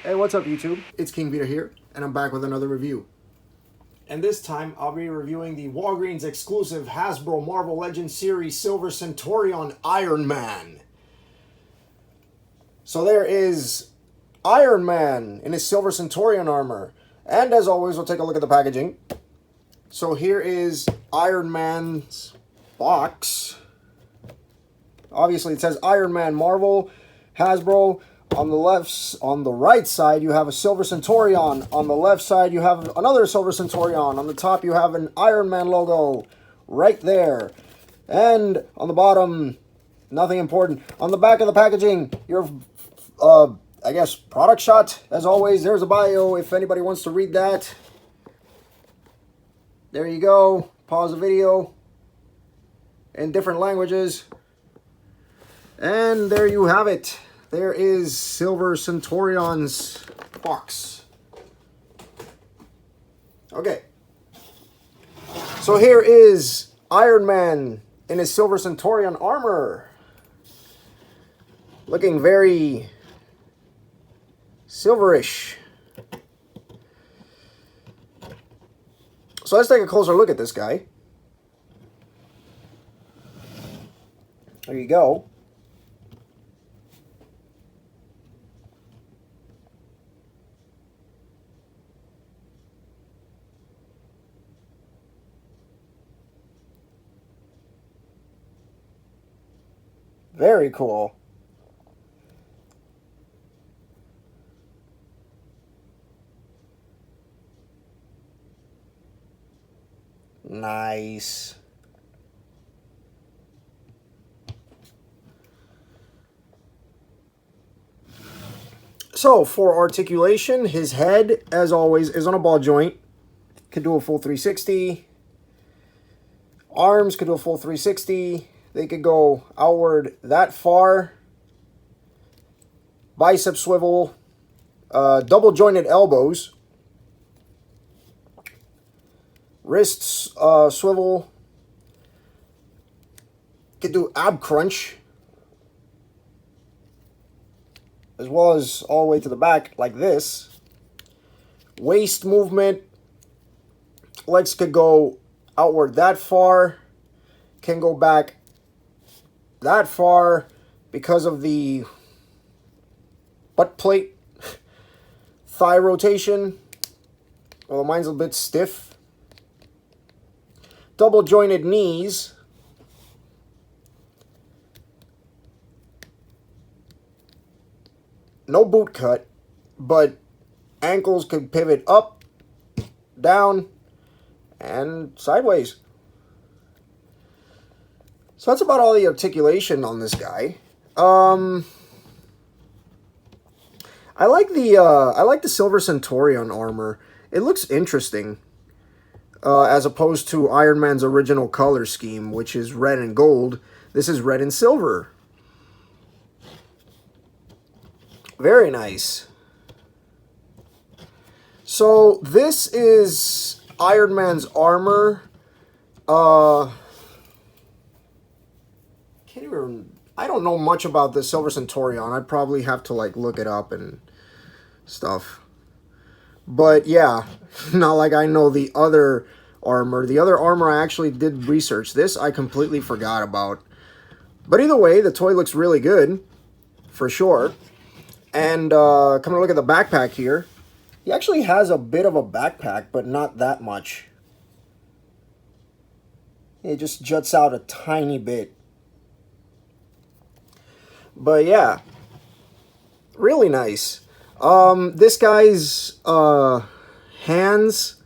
Hey, what's up YouTube? It's King Vita here, and I'm back with another review. And this time, I'll be reviewing the Walgreens exclusive Hasbro Marvel Legends Series Silver Centurion Iron Man. So there is Iron Man in his Silver Centurion armor. And as always, we'll take a look at the packaging. So here is Iron Man's box. Obviously, it says Iron Man Marvel, Hasbro. On the right side, you have a Silver Centurion. On the left side, you have another Silver Centurion. On the top, you have an Iron Man logo right there. And on the bottom, nothing important. On the back of the packaging, your, I guess, product shot. As always, there's a bio if anybody wants to read that. There you go. Pause the video in different languages. And there you have it. There is Silver Centurion's box. Okay. So here is Iron Man in his Silver Centurion armor. Looking very silverish. So let's take a closer look at this guy. There you go. Very cool. Nice. So, for articulation, his head, as always, is on a ball joint. Could do a full 360. Arms could do a full 360. They could go outward that far. Bicep swivel. Double jointed elbows. Wrists swivel. Could do ab crunch. As well as all the way to the back like this. Waist movement. Legs could go outward that far. Can go back that far because of the butt plate. Thigh rotation. Well, mine's a bit stiff. Double jointed knees. No boot cut, but ankles could pivot up, down, and sideways. So that's about all the articulation on this guy. I like the Silver Centurion armor. It looks interesting, as opposed to Iron Man's original color scheme, which is red and gold. This is red and silver. Very nice. So this is Iron Man's armor. I don't know much about the Silver Centurion. I'd probably have to like look it up and stuff. But yeah, not like I know the other armor. The other armor I actually did research. This I completely forgot about. But either way, the toy looks really good, for sure. And coming to look at the backpack here, he actually has a bit of a backpack, but not that much. It just juts out a tiny bit. But yeah, really nice. This guy's hands,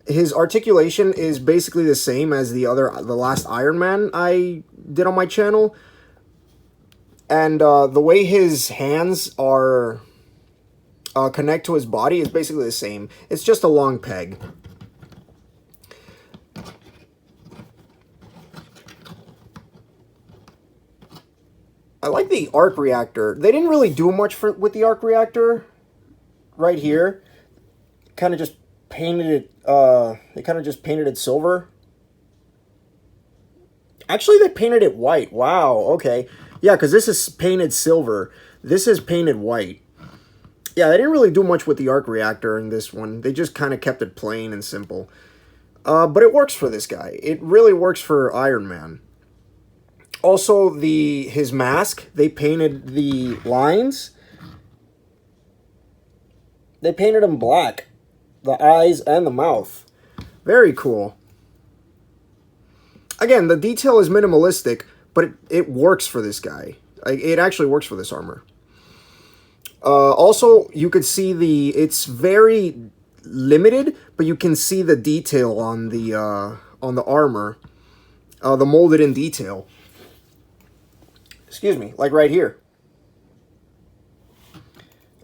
his articulation is basically the same as the last Iron Man I did on my channel. And the way his hands are connect to his body is basically the same. It's just a long peg. I like the arc reactor. They didn't really do much with the arc reactor right here. Kind of just painted it, they kind of just painted it silver. Actually, they painted it white. Wow, okay. Yeah, because this is painted silver. This is painted white. Yeah, they didn't really do much with the arc reactor in this one. They just kind of kept it plain and simple. But it works for this guy. It really works for Iron Man. Also, his mask, they painted the lines. They painted them black. The eyes and the mouth. Very cool. Again, the detail is minimalistic, but it works for this guy. It actually works for this armor. Also, you could see it's very limited, but you can see the detail on the armor, the molded in detail. Excuse me, like right here.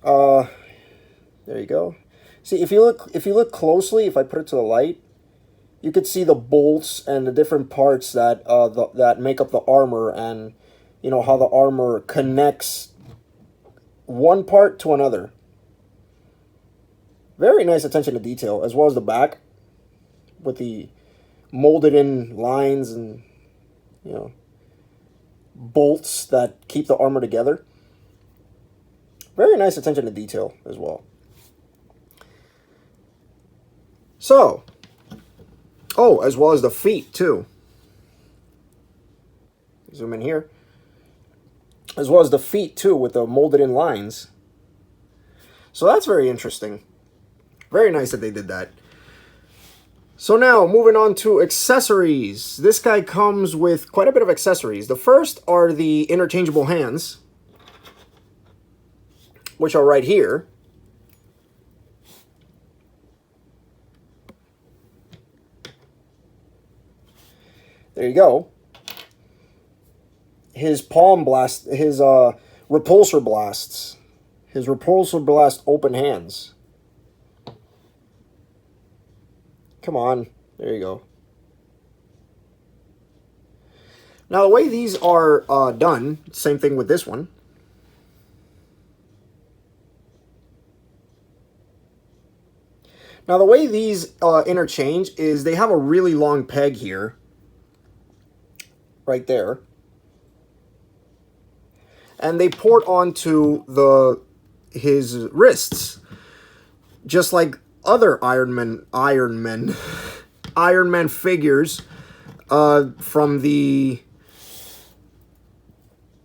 There you go. See, if you look closely, if I put it to the light, you could see the bolts and the different parts that that make up the armor, and you know how the armor connects one part to another. Very nice attention to detail, as well as the back with the molded in lines and, you know, bolts that keep the armor together. Very nice attention to detail as well. So, oh, as well as the feet too. Zoom in here. As well as the feet too, with the molded in lines. So that's very interesting. Very nice that they did that. So now, moving on to accessories. This guy comes with quite a bit of accessories. The first are the interchangeable hands, which are right here. There you go. His palm blast, his repulsor blasts. His repulsor blast open hands. Come on. There you go. Now, the way these are done, same thing with this one. Now, the way these interchange is they have a really long peg here. Right there. And they port onto his wrists. Just like other Iron Man figures from the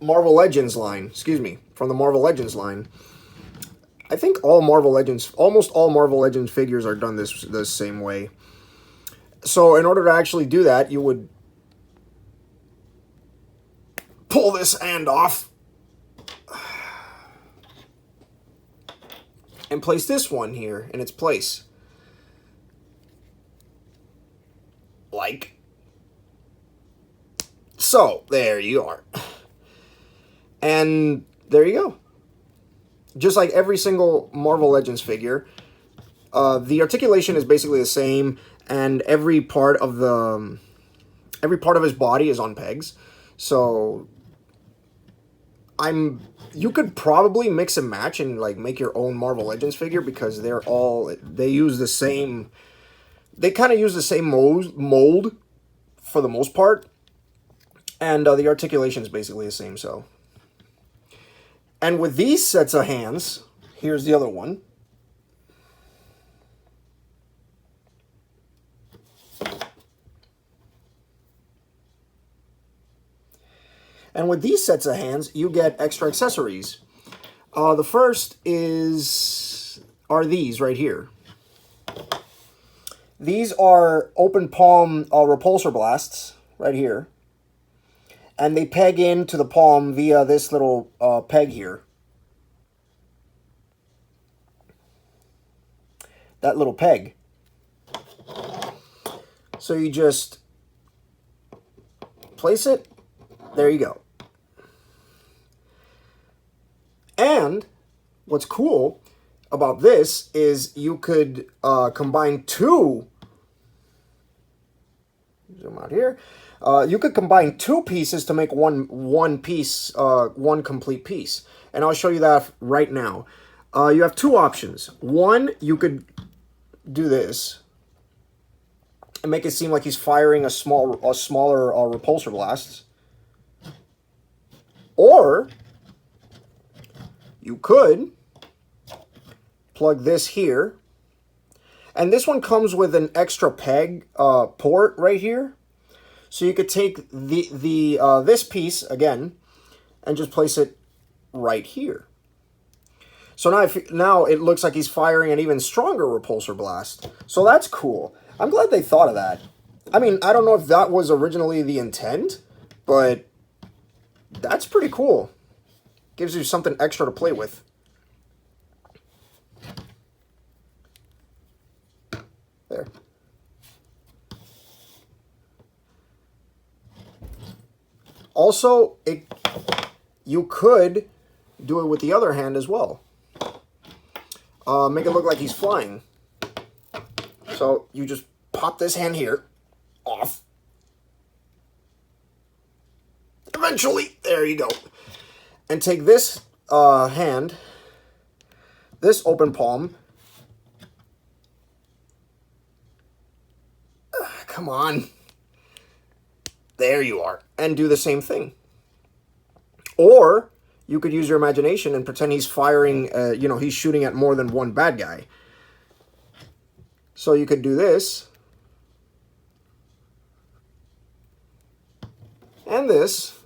Marvel Legends line. Excuse me, from the Marvel Legends line. I think almost all Marvel Legends figures are done the same way. So in order to actually do that, you would pull this hand off and place this one here in its place. Like so. There you are. And there you go. Just like every single Marvel Legends figure, the articulation is basically the same, and every part of his body is on pegs. So you could probably mix and match and like make your own Marvel Legends figure, because they use the same. They kind of use the same mold for the most part, and the articulation is basically the same. So. And with these sets of hands, here's the other one. And with these sets of hands, you get extra accessories. The first are these right here. These are open palm repulsor blasts right here. And they peg into the palm via this little peg here. That little peg. So you just place it. There you go. And what's cool about this is you could combine two. Zoom out here. You could combine two pieces to make one piece, one complete piece. And I'll show you that right now. You have two options. One, you could do this and make it seem like he's firing a smaller repulsor blast. Or you could plug this here. And this one comes with an extra peg port right here. So you could take this piece, again, and just place it right here. So now it looks like he's firing an even stronger repulsor blast. So that's cool. I'm glad they thought of that. I mean, I don't know if that was originally the intent, but that's pretty cool. Gives you something extra to play with. There. Also, you could do it with the other hand as well. Make it look like he's flying. So you just pop this hand here off. Eventually, there you go. And take this hand, this open palm. Come on. There you are. And do the same thing. Or you could use your imagination and pretend he's firing, he's shooting at more than one bad guy. So you could do this. And this.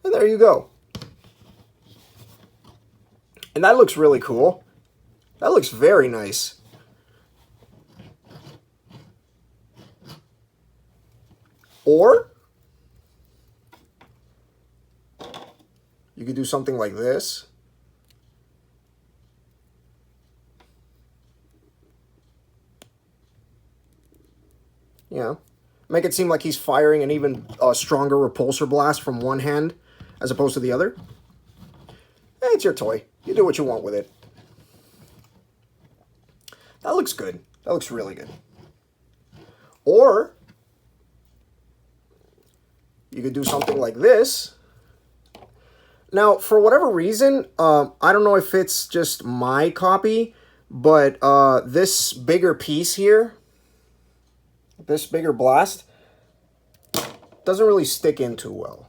And there you go. And that looks really cool. That looks very nice. Or you could do something like this. Make it seem like he's firing an even stronger repulsor blast from one hand as opposed to the other. It's your toy. You do what you want with it. That looks good. That looks really good. Or you could do something like this. Now, for whatever reason, I don't know if it's just my copy, but this bigger piece here, this bigger blast, doesn't really stick in too well.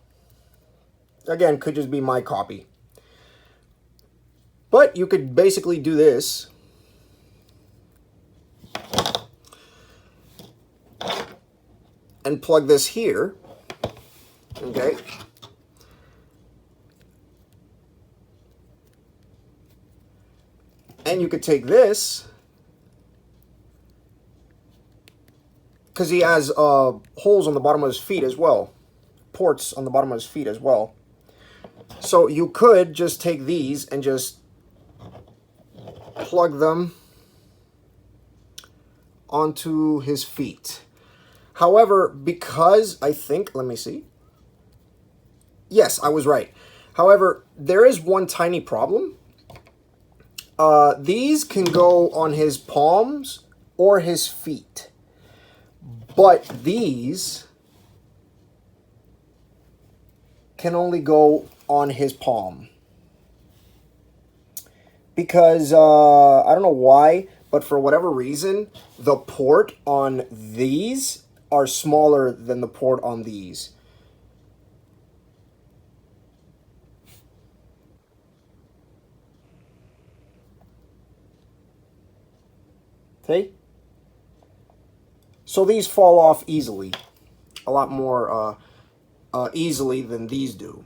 Again, could just be my copy. But you could basically do this. And plug this here. Okay. And you could take this, because he has holes on the bottom of his feet as well. Ports on the bottom of his feet as well. So you could just take these and just plug them onto his feet. However, because I think, let me see. Yes, I was right. However, there is one tiny problem. These can go on his palms or his feet. But these can only go on his palm. Because, I don't know why, but for whatever reason, the port on these are smaller than the port on these. See? So these fall off easily. A lot more easily than these do.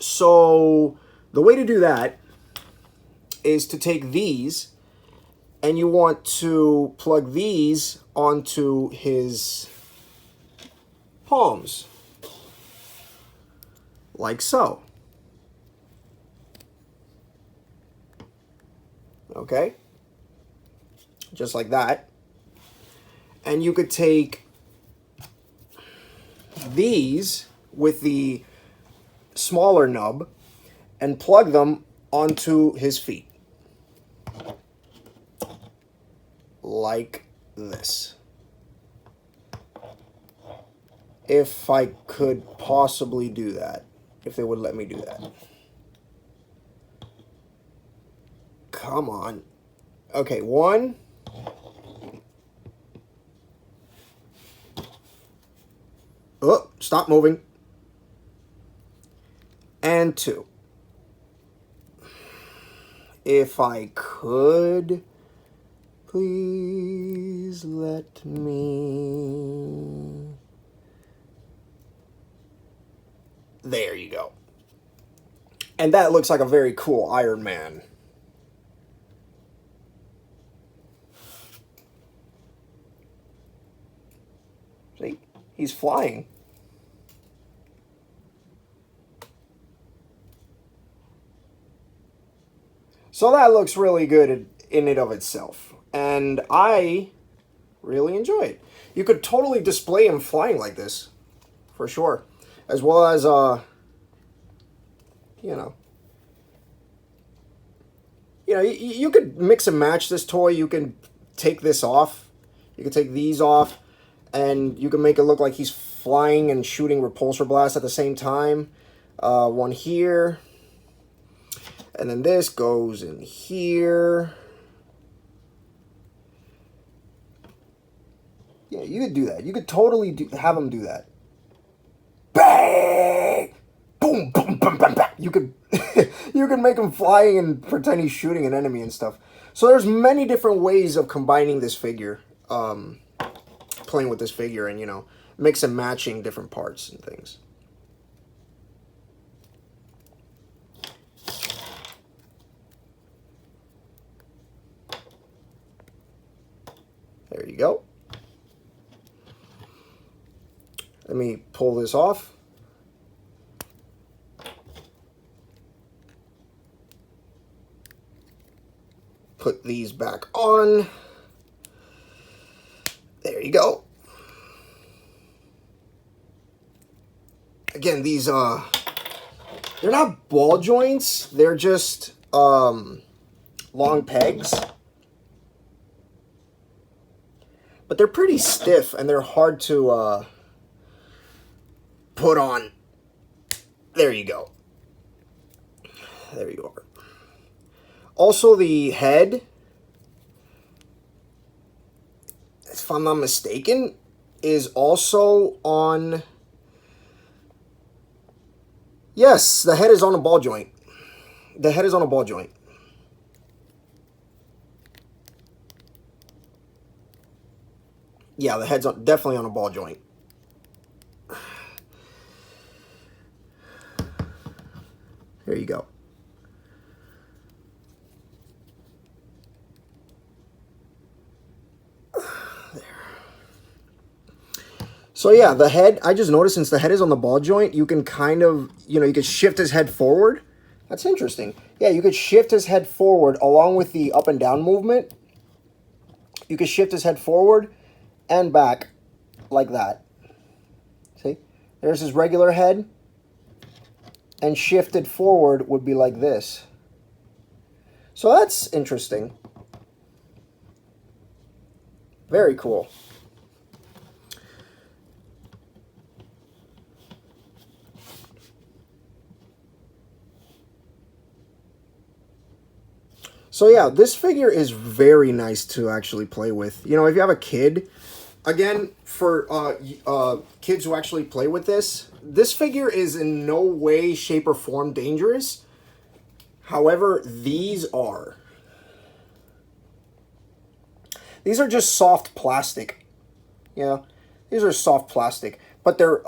So the way to do that is to take these and you want to plug these onto his palms. Like so. Okay? Just like that. And you could take these with the smaller nub and plug them onto his feet. Like this. If I could possibly do that. If they would let me do that. Come on. Okay, one. Oh, stop moving. And Man 2. If I could, please let me... There you go. And that looks like a very cool Iron Man. See? He's flying. So that looks really good in and of itself. And I really enjoy it. You could totally display him flying like this. For sure. As well as, you could mix and match this toy. You can take this off. You can take these off. And you can make it look like he's flying and shooting repulsor blasts at the same time. One here. And then this goes in here. Yeah, you could do that. You could totally have him do that. Bang! Boom, boom, boom, boom, boom. You could you could make him flying and pretend he's shooting an enemy and stuff. So there's many different ways of combining this figure. Playing with this figure and, mix and matching different parts and things. There you go. Let me pull this off. Put these back on. There you go. Again, these, they're not ball joints. They're just, long pegs. But they're pretty stiff and they're hard to, put on. There you go. There you are. Also, the head, if I'm not mistaken, is also on... Yes, the head is on a ball joint. The head is on a ball joint. Yeah, the head's definitely on a ball joint. There you go. So yeah, the head, I just noticed since the head is on the ball joint, you can kind of, you could shift his head forward. That's interesting. Yeah, you could shift his head forward along with the up and down movement. You could shift his head forward and back like that. See? There's his regular head. And shifted forward would be like this. So that's interesting. Very cool. So yeah, this figure is very nice to actually play with. If you have a kid, again, for kids who actually play with this figure is in no way, shape, or form dangerous. However, these are. These are just soft plastic. These are soft plastic. But they're,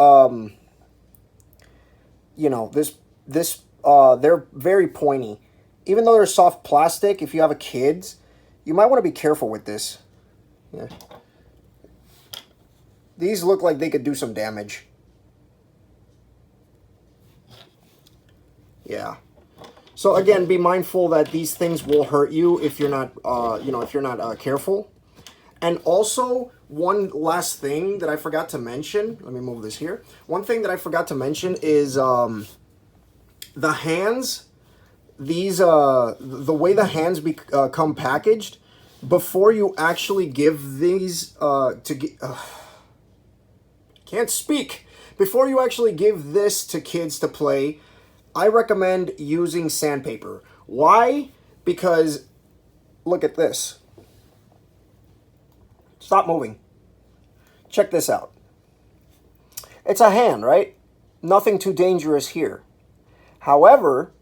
they're very pointy. Even though they're soft plastic, if you have a kids, you might want to be careful with this. Yeah. These look like they could do some damage. Yeah. So again, be mindful that these things will hurt you if you're not, if you're not careful. And also, one last thing that I forgot to mention. Let me move this here. One thing that I forgot to mention is the hands. These, the way the hands come packaged, before you actually give these, can't speak. Before you actually give this to kids to play, I recommend using sandpaper. Why? Because, look at this. Stop moving. Check this out. It's a hand, right? Nothing too dangerous here. However,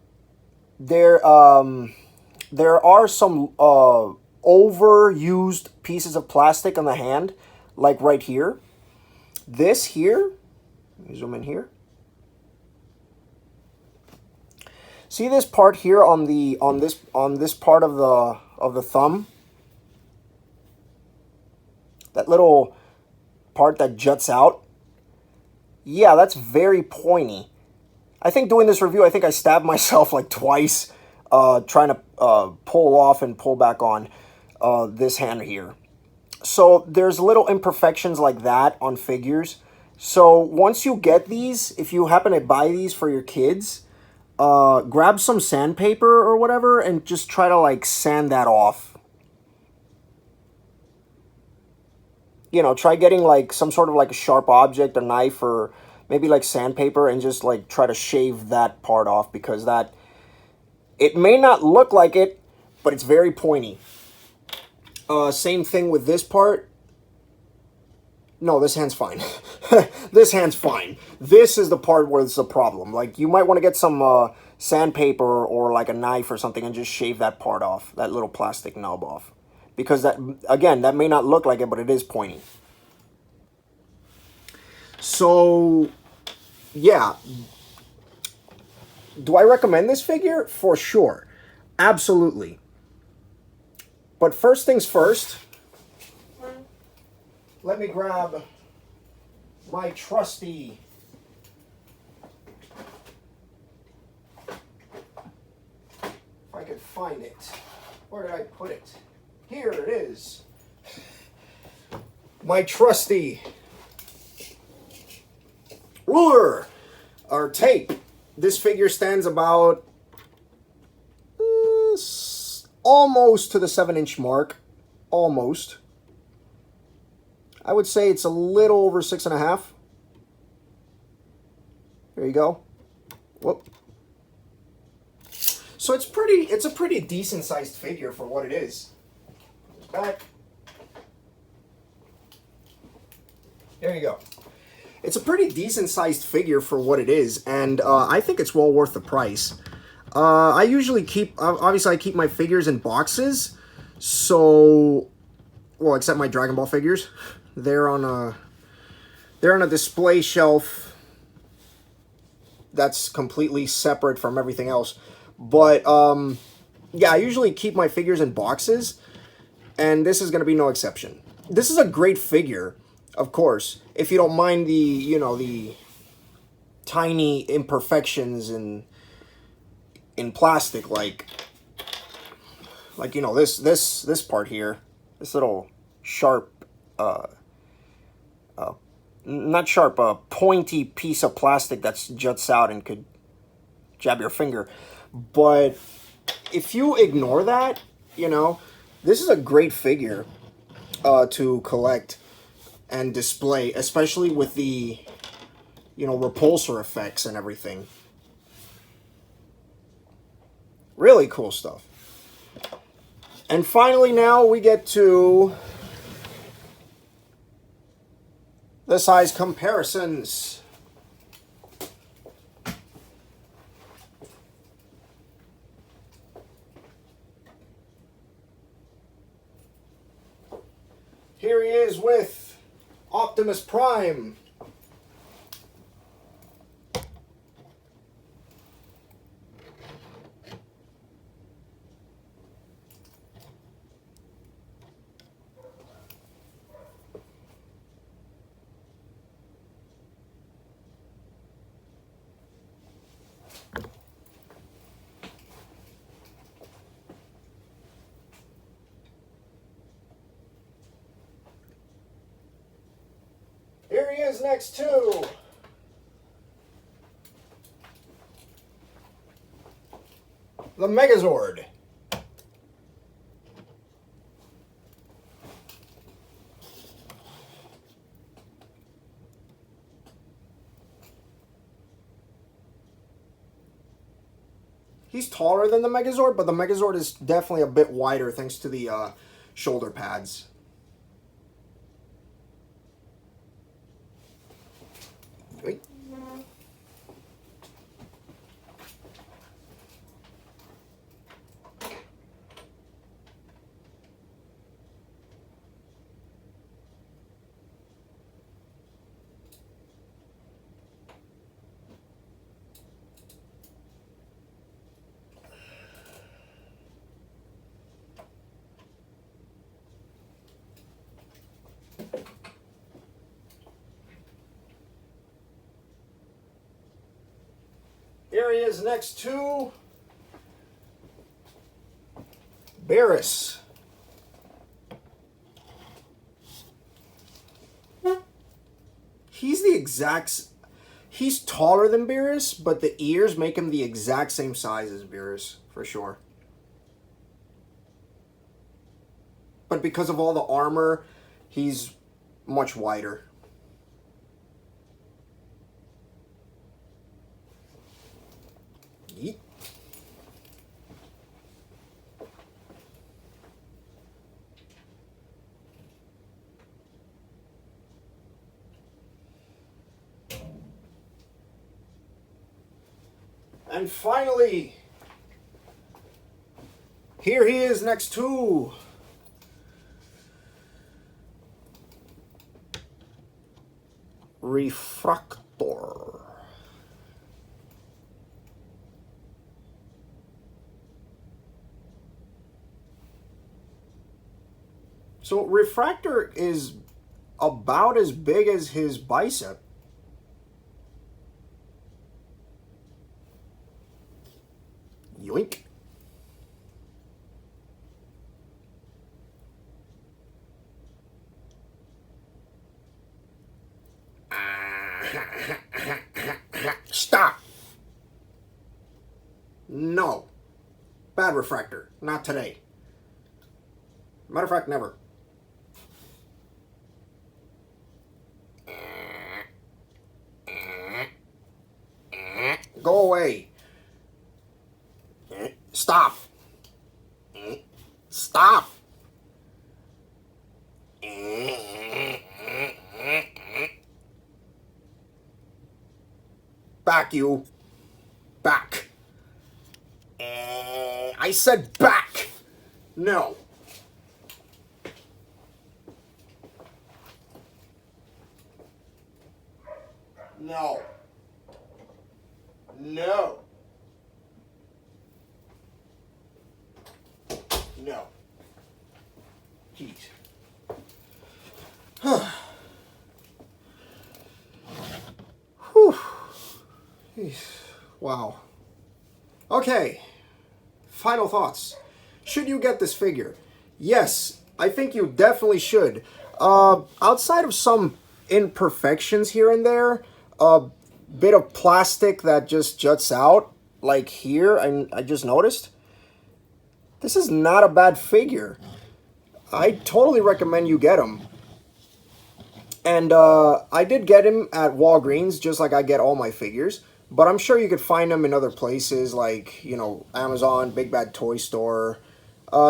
there are some overused pieces of plastic on the hand, like right here. This here, let me zoom in here. See this part here on this part of the thumb? That little part that juts out? Yeah, that's very pointy. I think doing this review, I think I stabbed myself like twice trying to pull off and pull back on this hand here. So there's little imperfections like that on figures. So once you get these, if you happen to buy these for your kids, grab some sandpaper or whatever and just try to like sand that off. You know, try getting like some sort of like a sharp object, a knife, or maybe like sandpaper, and just like try to shave that part off, because that, it may not look like it, but it's very pointy. Same thing with this part. No, this hand's fine. This hand's fine. This is the part where it's a problem. Like, you might want to get some sandpaper or like a knife or something and just shave that part off, that little plastic nub off. Because that, again, that may not look like it, but it is pointy. So, yeah. Do I recommend this figure? For sure. Absolutely. But first things first, let me grab my trusty if I could find it. Where did I put it? Here it is. My trusty ruler or tape. This figure stands about almost to the 7-inch mark. Almost. I would say it's a little over 6.5. There you go. Whoop. So it's a pretty decent sized figure for what it is. Back. There you go. It's a pretty decent sized figure for what it is, and I think it's well worth the price. I usually keep, obviously I keep my figures in boxes, so, well, except my Dragon Ball figures. They're on a display shelf that's completely separate from everything else. But, yeah, I usually keep my figures in boxes, and this is going to be no exception. This is a great figure, of course, if you don't mind the, you know, the tiny imperfections in plastic, like you know, this part here, this little sharp, not sharp, pointy piece of plastic that juts out and could jab your finger. But if you ignore that, you know, this is a great figure to collect and display, especially with the, you know, repulsor effects and everything. Really cool stuff. And finally, now we get to the size comparisons. Here he is with Optimus Prime. Here he is next to the Megazord. He's taller than the Megazord, but the Megazord is definitely a bit wider thanks to the shoulder pads. Wait. Here he is next to Barris. He's the exact... He's taller than Barris, but the ears make him the exact same size as Barris, for sure. But because of all the armor, he's much wider. Yeet. And finally, here he is next to Refractor. So Refractor is about as big as his bicep. Yoink. Stop. No. Bad Refractor. Not today. Matter of fact, never. Go away. Stop. Stop. Back, you. Back. I said back. No. No. No. No. Jeez. Whew. Wow. Okay. Final thoughts. Should you get this figure? Yes, I think you definitely should. Outside of some imperfections here and there, a bit of plastic that just juts out, like here, I just noticed. This is not a bad figure. I totally recommend you get him. And I did get him at Walgreens, just like I get all my figures. But I'm sure you could find them in other places, like, you know, Amazon, Big Bad Toy Store,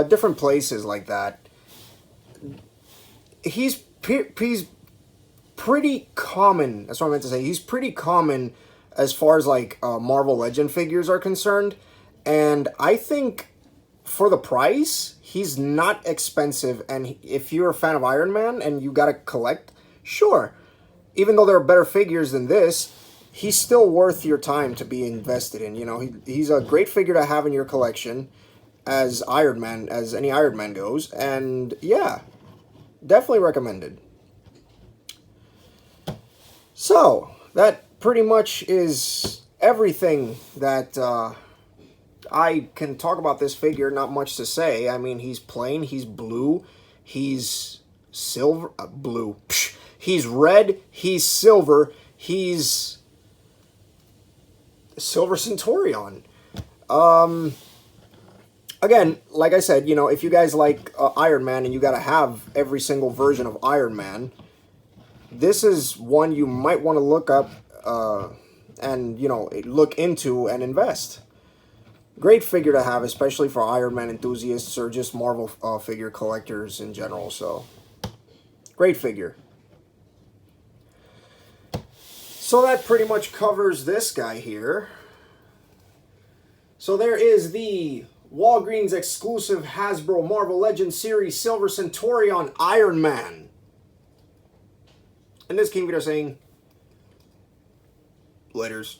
different places like that. He's pretty common, that's what I meant to say. He's pretty common as far as, like, Marvel Legend figures are concerned. And I think for the price, he's not expensive. And if you're a fan of Iron Man and you gotta collect, sure. Even though there are better figures than this, he's still worth your time to be invested in. You know, he's a great figure to have in your collection as Iron Man, as any Iron Man goes. And yeah, definitely recommended. So, that pretty much is everything that I can talk about this figure. Not much to say. I mean, he's plain, he's blue, he's silver, blue. Psh, he's red, he's silver, he's Silver Centurion. Again, like I said, you know, if you guys like Iron Man and you gotta have every single version of Iron Man, this is one you might want to look up and, you know, look into and invest. Great figure to have, especially for Iron Man enthusiasts or just Marvel figure collectors in general. So, great figure. So that pretty much covers this guy here. So there is the Walgreens exclusive Hasbro Marvel Legends Series Silver Centurion Iron Man. And this King Vito saying, laters.